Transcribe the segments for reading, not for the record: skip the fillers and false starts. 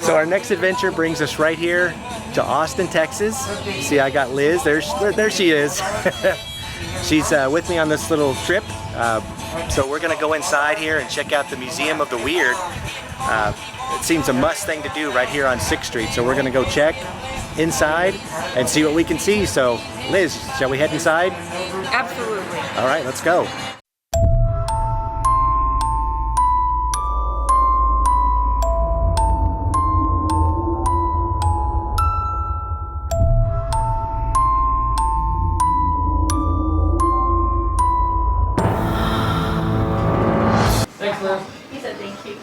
So our next adventure brings us right here to Austin, Texas. See, I got Liz. There she is. She's with me on this little trip. So we're gonna go inside here and check out the Museum of the Weird. It seems a must thing to do right here on 6th Street. So we're gonna go check inside and see what we can see. So Liz, shall we head inside? Absolutely. All right, let's go. Thanks, Liz. He said thank you.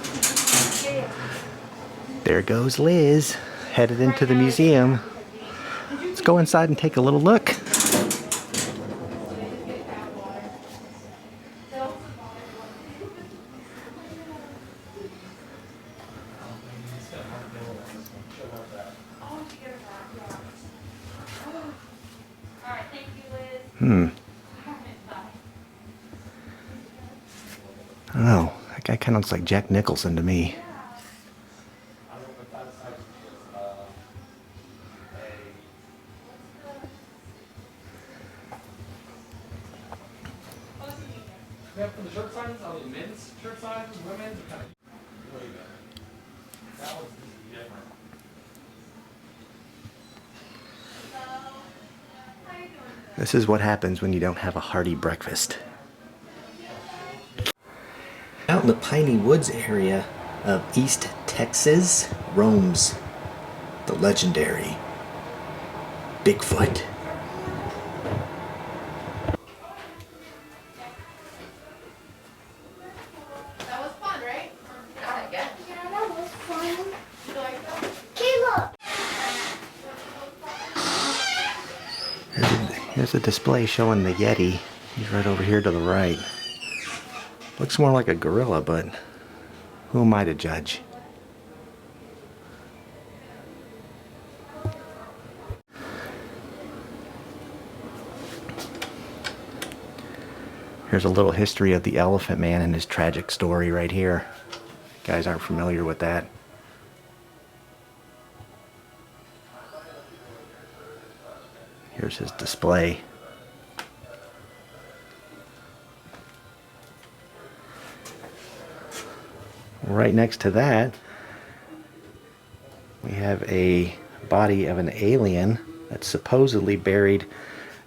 There goes Liz, headed into the museum. Let's go inside and take a little look. I don't know, that guy kind of looks like Jack Nicholson to me. We have for the shirt sizes, are they men's shirt sizes, women's, or kind of way better? That one's different. This is what happens when you don't have a hearty breakfast. Out in the Piney Woods area of East Texas roams the legendary Bigfoot. That was fun, right? Yeah, Yeah, that was fun. You like that? Caleb! Here's a display showing the Yeti. He's right over here to the right. Looks more like a gorilla, but who am I to judge? Here's a little history of the Elephant Man and his tragic story right here. If you guys aren't familiar with that. Here's his display. Right next to that, we have a body of an alien that's supposedly buried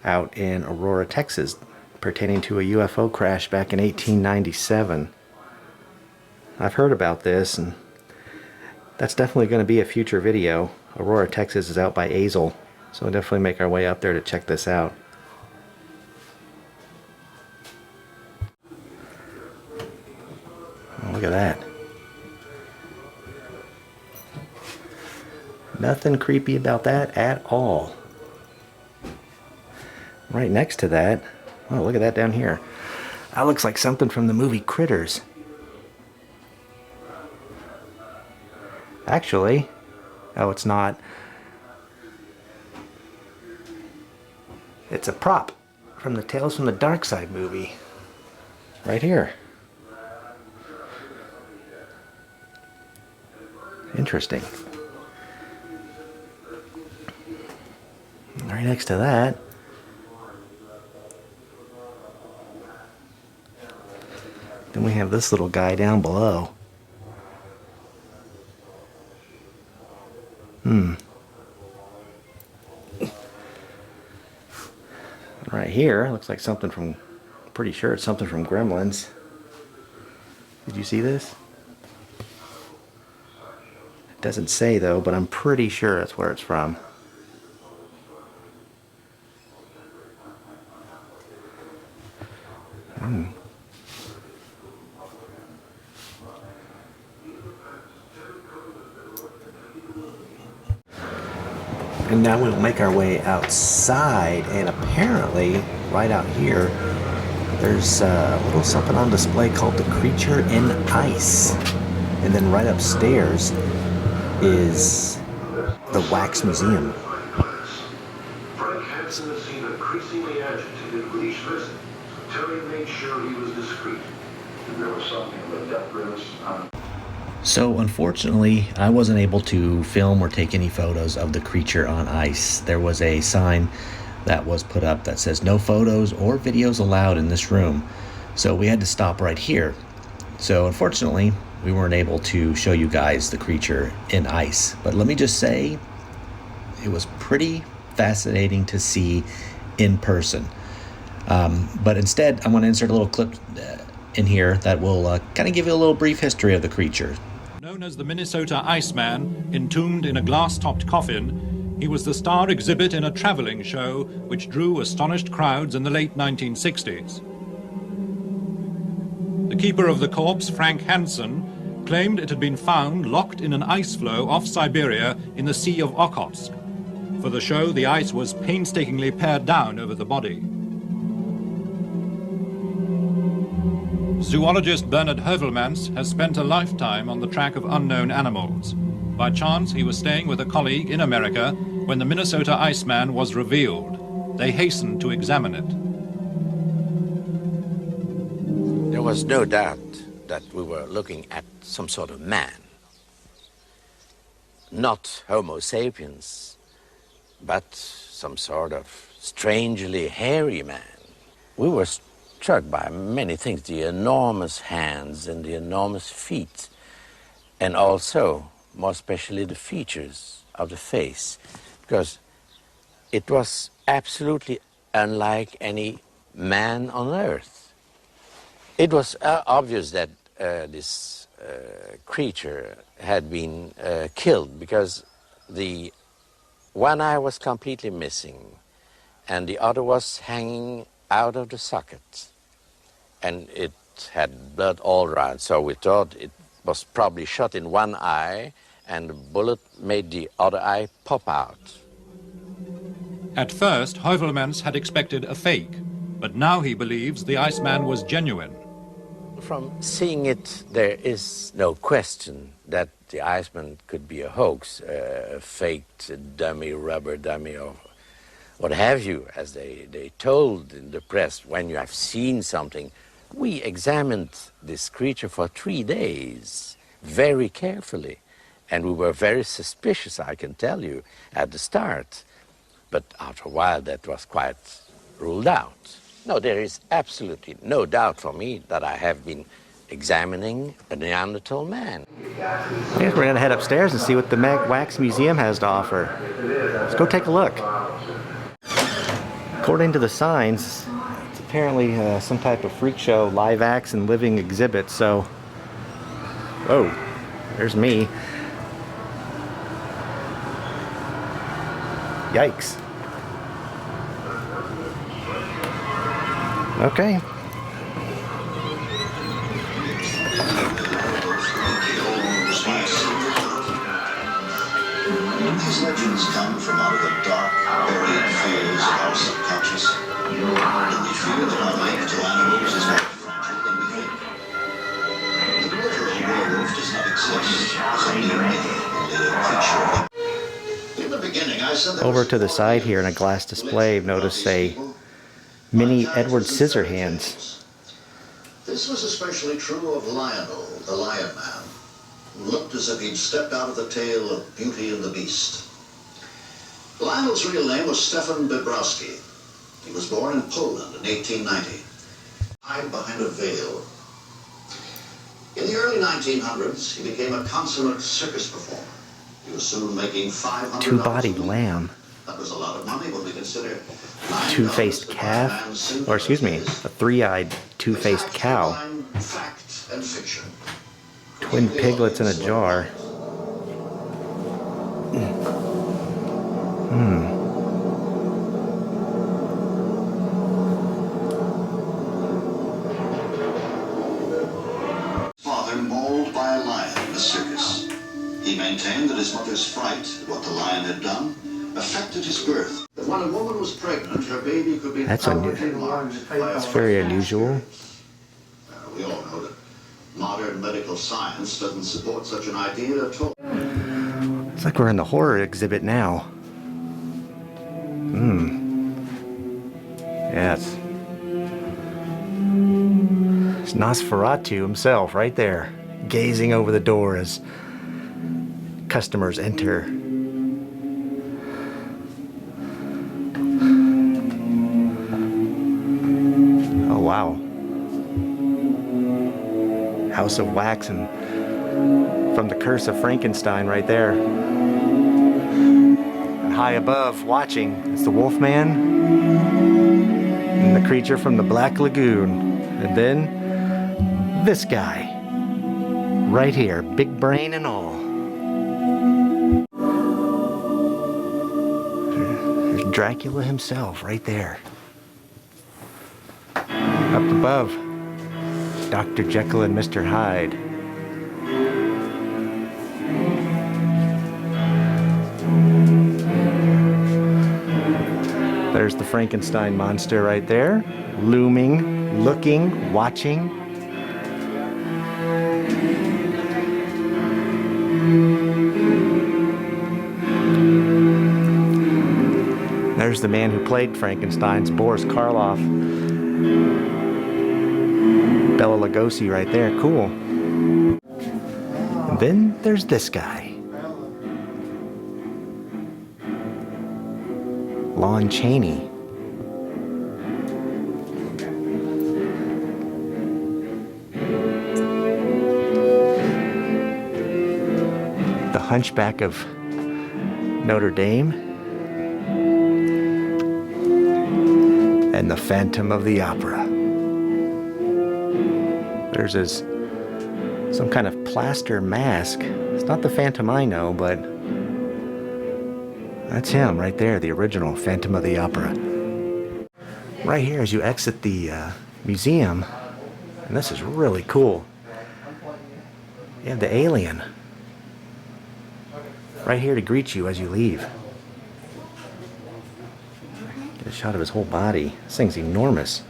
out in Aurora, Texas, pertaining to a UFO crash back in 1897. I've heard about this, and that's definitely going to be a future video. Aurora, Texas is out by Azle, so we'll definitely make our way up there to check this out. Oh, look at that. Nothing creepy about that at all. Right next to that, oh, look at that down here. That looks like something from the movie Critters. Actually, oh, it's not. It's a prop from the Tales from the Dark Side movie. Right here. Interesting. Right next to that, then we have this little guy down below. Right here, looks like something from, pretty sure it's something from Gremlins. Did you see this? It doesn't say though, but I'm pretty sure that's where it's from. And now we'll make our way outside, and apparently right out here there's a little something on display called the Creature in Ice. And then right upstairs is the Wax Museum. Frank Hansen has seen increasingly agitated with each visit. Terry made sure he was discreet. And there was something of a death grimace on. So unfortunately, I wasn't able to film or take any photos of the creature on ice. There was a sign that was put up that says no photos or videos allowed in this room. So we had to stop right here. So unfortunately, we weren't able to show you guys the creature in ice. But let me just say, it was pretty fascinating to see in person. But instead, I'm going to insert a little clip in here that will kind of give you a little brief history of the creature. Known as the Minnesota Iceman, entombed in a glass-topped coffin, he was the star exhibit in a traveling show which drew astonished crowds in the late 1960s. The keeper of the corpse, Frank Hansen, claimed it had been found locked in an ice floe off Siberia in the Sea of Okhotsk. For the show, the ice was painstakingly pared down over the body. Zoologist Bernard Heuvelmans has spent a lifetime on the track of unknown animals. By chance, he was staying with a colleague in America when the Minnesota Iceman was revealed. They hastened to examine it. There was no doubt that we were looking at some sort of man. Not Homo sapiens, but some sort of strangely hairy man. We were struck by many things, the enormous hands and the enormous feet, and also, more especially, the features of the face, because it was absolutely unlike any man on earth. It was obvious that this creature had been killed, because the one eye was completely missing, and the other was hanging out of the socket. And it had blood all around, so we thought it was probably shot in one eye, and the bullet made the other eye pop out. At first, Heuvelmans had expected a fake, but now he believes the Iceman was genuine. From seeing it, there is no question that the Iceman could be a hoax, a faked dummy, rubber dummy, or what have you, as they told in the press. When you have seen something, we examined this creature for 3 days, very carefully, and we were very suspicious, I can tell you, at the start. But after a while, that was quite ruled out. No, there is absolutely no doubt for me that I have been examining a Neanderthal man. I guess we're going to head upstairs and see what the Wax Museum has to offer. Let's go take a look. According to the signs, it's apparently some type of freak show, live acts and living exhibit, so... Whoa, there's me. Yikes. Okay. These legends come from out of the dark, buried fears of our subconscious. And we fear that our link to animals is more fragile than we think. The literal werewolf does not exist. It's only a myth, only a creature. In the beginning, I said that Over to the side here in a glass display, I've noticed a mini Edward Scissorhands. This was especially true of Lionel, the Lion Man, who looked as if he'd stepped out of the tale of Beauty and the Beast. Lionel's real name was Stefan Bibrowski. He was born in Poland in 1890. Hide behind a veil. In the early 1900s, he became a consummate circus performer. He was soon making $500. Two-bodied lamb. That was a lot of money when we consider Two-faced calf, or excuse me, a three-eyed two-faced cow. Fact and fiction. Twin piglets in a jar. Father mauled by a lion in a circus. He maintained that his mother's fright at what the lion had done affected his birth. That when a woman was pregnant, her baby could be That's That's very unusual. We all know that modern medical science doesn't support such an idea at all. It's like we're in the horror exhibit now. Yes. It's Nosferatu himself right there. gazing over the door as customers enter. Oh wow. House of Wax and from the Curse of Frankenstein right there. And high above, watching, is the Wolfman and the creature from the Black Lagoon. And then this guy right here, big brain and all. There's Dracula himself right there. Up above, Dr. Jekyll and Mr. Hyde. There's the Frankenstein monster right there, looming, looking, watching. There's the man who played Frankenstein's Boris Karloff. Bela Lugosi right there, cool. And then there's this guy. Lon Chaney. The Hunchback of Notre Dame. And the Phantom of the Opera. There's some kind of plaster mask. It's not the Phantom I know, but that's him right there, the original Phantom of the Opera. Right here as you exit the museum, and this is really cool. You have the alien right here to greet you as you leave. Get a shot of his whole body. This thing's enormous.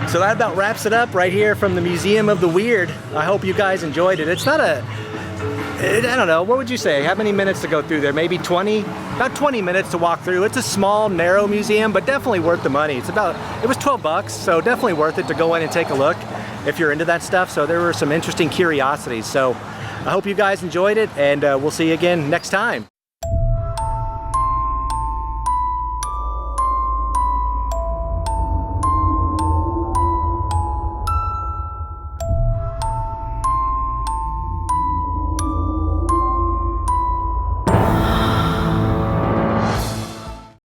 So that about wraps it up right here from the Museum of the Weird. I hope you guys enjoyed it. It's not a, I don't know, what would you say? How many minutes to go through there? Maybe 20? About 20 minutes to walk through. It's a small, narrow museum, but definitely worth the money. It was 12 bucks, so definitely worth it to go in and take a look if you're into that stuff. So there were some interesting curiosities. So I hope you guys enjoyed it, and we'll see you again next time.